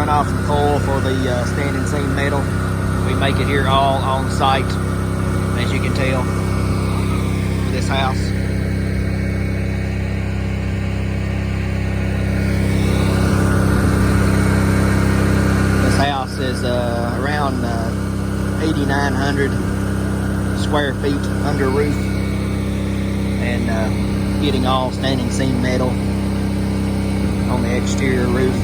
off the coil for the standing seam metal. We make it here all on site, as you can tell, for this house. This house is around 8,900 square feet under roof, and getting all standing seam metal on the exterior roof,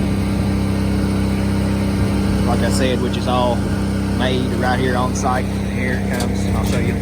like I said, which is all made right here on site. Here it comes, I'll show you.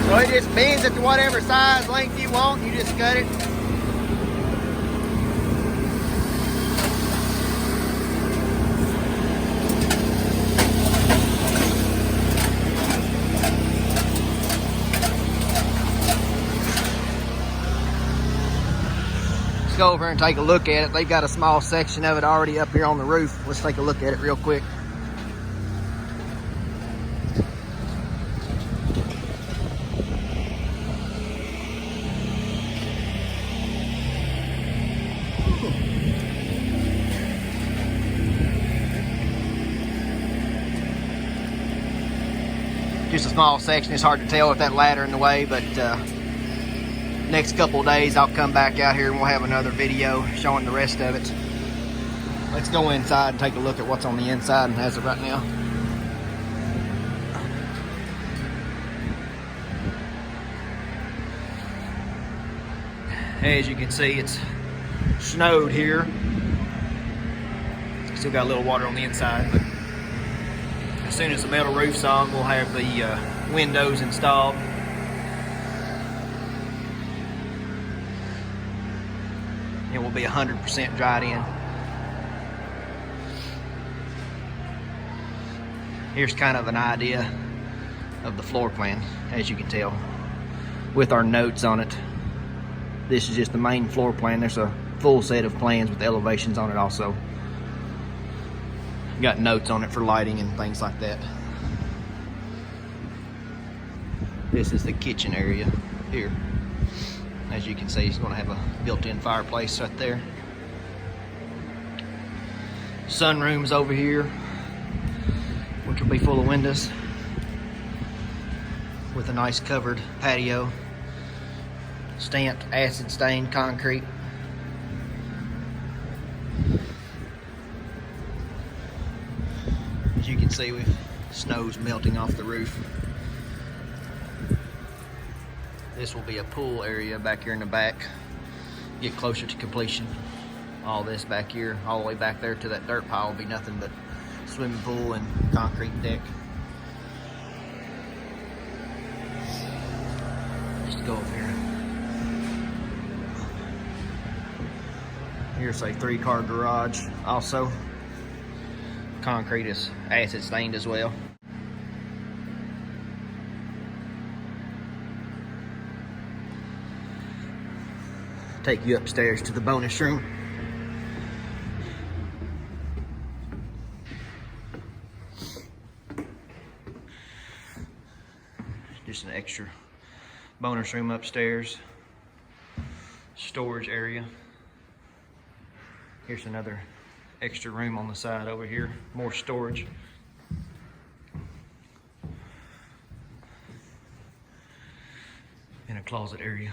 So it just bends it to whatever size length you want. You just cut it. Let's go over and take a look at it. They've got a small section of it already up here on the roof. Let's take a look at it real quick. Just a small section. It's hard to tell with that ladder in the way, but next couple of days I'll come back out here and we'll have another video showing the rest of it. Let's go inside and take a look at what's on the inside as of right now. As you can see, it's snowed here. Still got a little water on the inside, but as soon as the metal roof's on, we'll have the windows installed. It will be 100% dried in. Here's kind of an idea of the floor plan, as you can tell, with our notes on it. This is just the main floor plan. There's a full set of plans with elevations on it also. Got notes on it for lighting and things like that. This is the kitchen area here. As you can see, it's going to have a built-in fireplace right there. Sunroom's over here, which will be full of windows, with a nice covered patio. Stamped acid stained concrete. As you can see, snow's melting off the roof. This will be a pool area back here in the back. Get closer to completion. All this back here, all the way back there to that dirt pile will be nothing but swimming pool and concrete deck. Just go over here. Here's a 3-car garage also. Concrete is acid stained as well. Take you upstairs to the bonus room. Just an extra bonus room upstairs. Storage area. Here's another extra room on the side over here. More storage. in a closet area.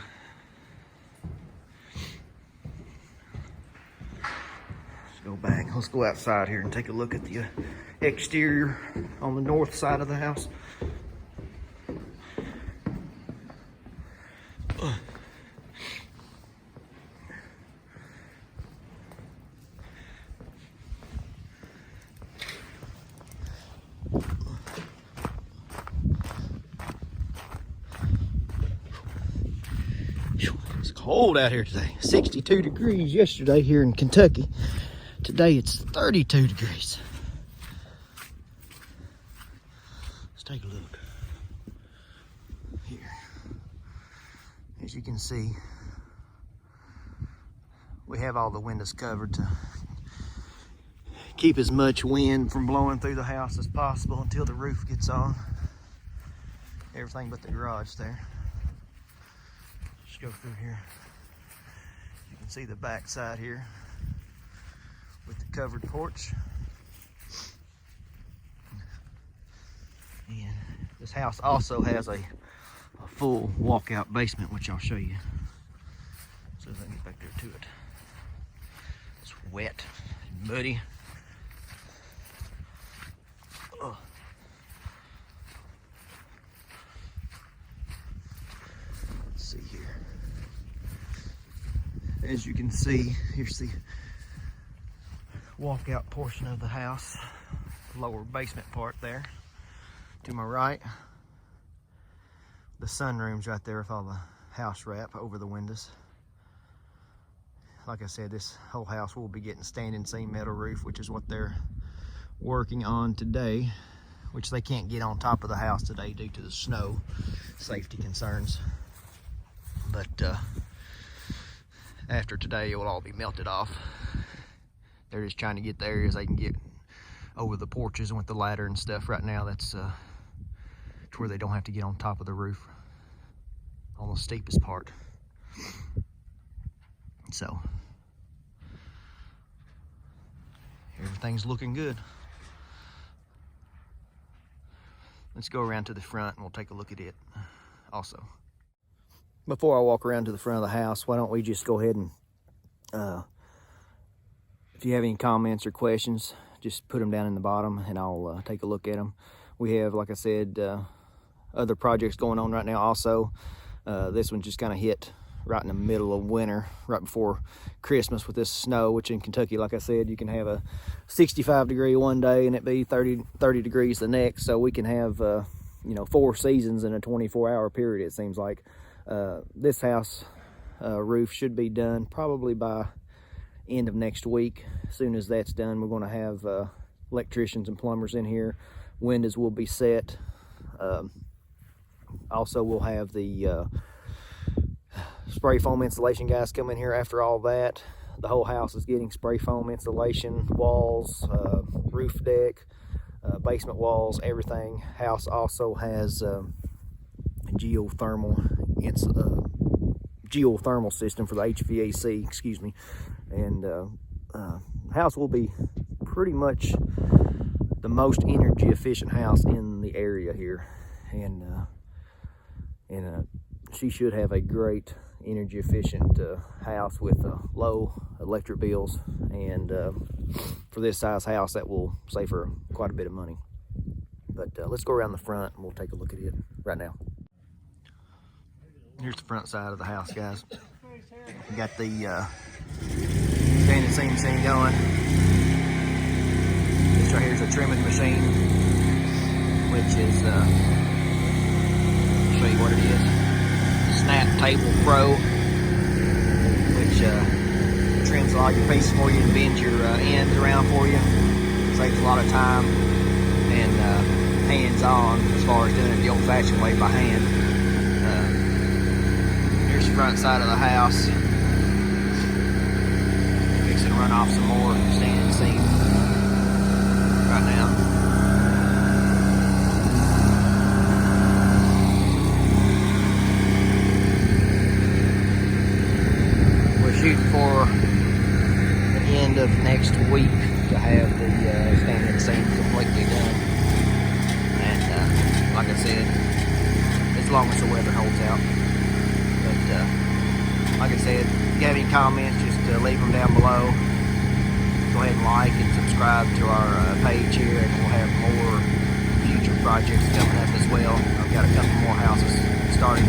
Let's go back. Let's go outside here and take a look at the exterior on the north side of the house. It's cold out here today. 62 degrees yesterday here in Kentucky. Today it's 32 degrees. Let's take a look. Here. As you can see, we have all the windows covered to keep as much wind from blowing through the house as possible until the roof gets on. Everything but the garage there. Just go through here. You can see the back side here with the covered porch. And this house also has a full walkout basement, which I'll show you. So let me get back there to it. It's wet and muddy. Oh. Let's see here. As you can see, here's the walkout portion of the house, lower basement part there. To my right, the sunroom's right there with all the house wrap over the windows. Like I said, this whole house will be getting standing seam metal roof, which is what they're working on today, which they can't get on top of the house today due to the snow safety concerns. But after today, it will all be melted off. They're just trying to get the areas they can get over the porches and with the ladder and stuff. Right now, that's to where they don't have to get on top of the roof on the steepest part. So everything's looking good. Let's go around to the front and we'll take a look at it also. Before I walk around to the front of the house, why don't we just go ahead and if you have any comments or questions, just put them down in the bottom and I'll take a look at them. We have, like I said, other projects going on right now also. This one just kind of hit right in the middle of winter, right before Christmas with this snow, which in Kentucky, like I said, you can have a 65 degree one day and it be 30 degrees the next. So we can have, 4 seasons in a 24-hour period, it seems like. This house roof should be done probably by end of next week. As soon as that's done, we're going to have electricians and plumbers in here. Windows will be set. Also, we'll have the spray foam insulation guys come in here after all that. The whole house is getting spray foam insulation, walls, roof deck, basement walls, everything. House also has geothermal system for the HVAC, excuse me. And house will be pretty much the most energy efficient house in the area here. And she should have a great energy efficient house with low electric bills, and for this size house that will save her quite a bit of money. But let's go around the front and we'll take a look at it right now. Here's the front side of the house, guys. We got the standing seam machine going. This right here is a trimming machine, which is show you what it is. Snap Table Pro, which trims all your pieces for you and bends your ends around for you. Saves a lot of time and hands-on as far as doing it the old-fashioned way by hand. Here's the front side of the house. Fixing to run off some more standing seam right now. Shooting for the end of next week to have the standing seam completely done. And like I said, as long as the weather holds out. like I said, if you have any comments, just leave them down below. Go ahead and like and subscribe to our page here, and we'll have more future projects coming up as well. I've got a couple more houses starting